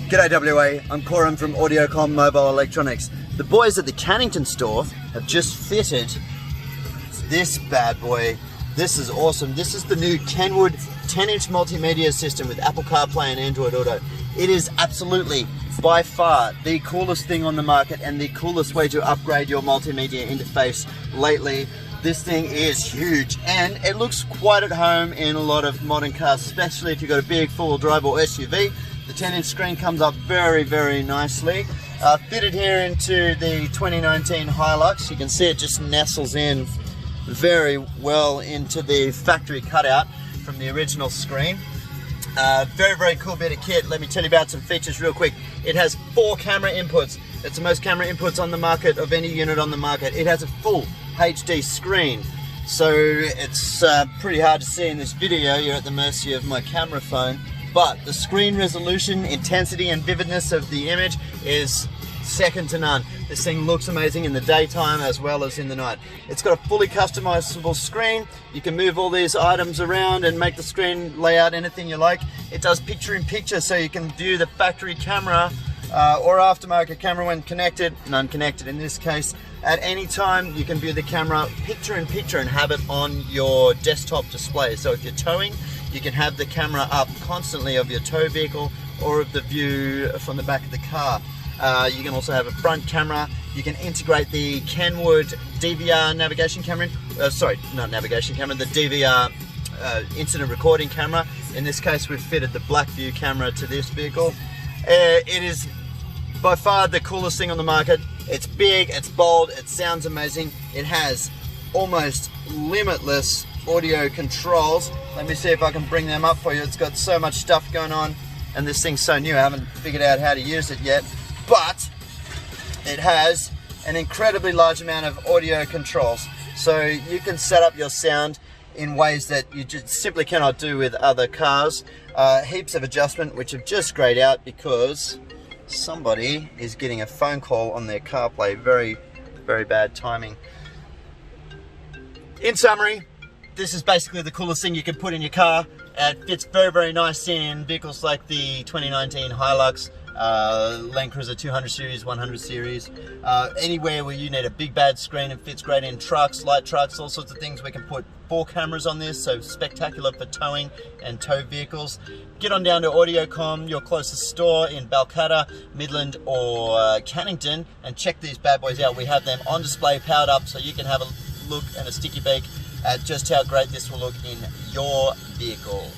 G'day WA, I'm Coram from Audiocom Mobile Electronics. The boys at the Cannington store have just fitted this bad boy. This is awesome. This is the new Kenwood 10-inch multimedia system with Apple CarPlay and Android Auto. It is absolutely, by far, the coolest thing on the market and the coolest way to upgrade your multimedia interface lately. This thing is huge and it looks quite at home in a lot of modern cars, especially if you've got a big four-wheel drive or SUV. The 10-inch screen comes up very, very nicely. Fitted here into the 2019 Hilux. You can see it just nestles in very well into the factory cutout from the original screen. Very, very cool bit of kit. Let me tell you about some features real quick. It has 4 camera inputs. It's the most camera inputs on the market of any unit on the market. It has a full HD screen. So it's pretty hard to see in this video. You're at the mercy of my camera phone. But the screen resolution, intensity and vividness of the image is second to none. This thing looks amazing in the daytime as well as in the night. It's got a fully customizable screen. You can move all these items around and make the screen layout anything you like. It does picture-in-picture, so you can view the factory camera or aftermarket camera when connected and unconnected in this case. At any time you can view the camera picture-in-picture and have it on your desktop display. So if you're towing, you can have the camera up constantly of your tow vehicle or of the view from the back of the car. You can also have a front camera. You can integrate the Kenwood DVR navigation camera, sorry, not navigation camera, the DVR incident recording camera. In this case, we've fitted the black view camera to this vehicle. It is by far the coolest thing on the market. It's big, it's bold, it sounds amazing. It has almost limitless audio controls. Let me see if I can bring them up for you. It's got so much stuff going on and this thing's so new I haven't figured out how to use it yet, but it has an incredibly large amount of audio controls, so you can set up your sound in ways that you just simply cannot do with other cars. Heaps of adjustment which have just grayed out because somebody is getting a phone call on their CarPlay. Very, very bad timing. In summary, this is basically the coolest thing you can put in your car. It fits very, very nice in vehicles like the 2019 Hilux, Land Cruiser 200 series, 100 series, anywhere where you need a big bad screen. It fits great in trucks, light trucks, all sorts of things. We can put 4 cameras on this, so spectacular for towing and tow vehicles. Get on down to Audiocom, your closest store in Balcatta, Midland or Cannington, and check these bad boys out. We have them on display, powered up, so you can have a look and a sticky beak at just how great this will look in your vehicle.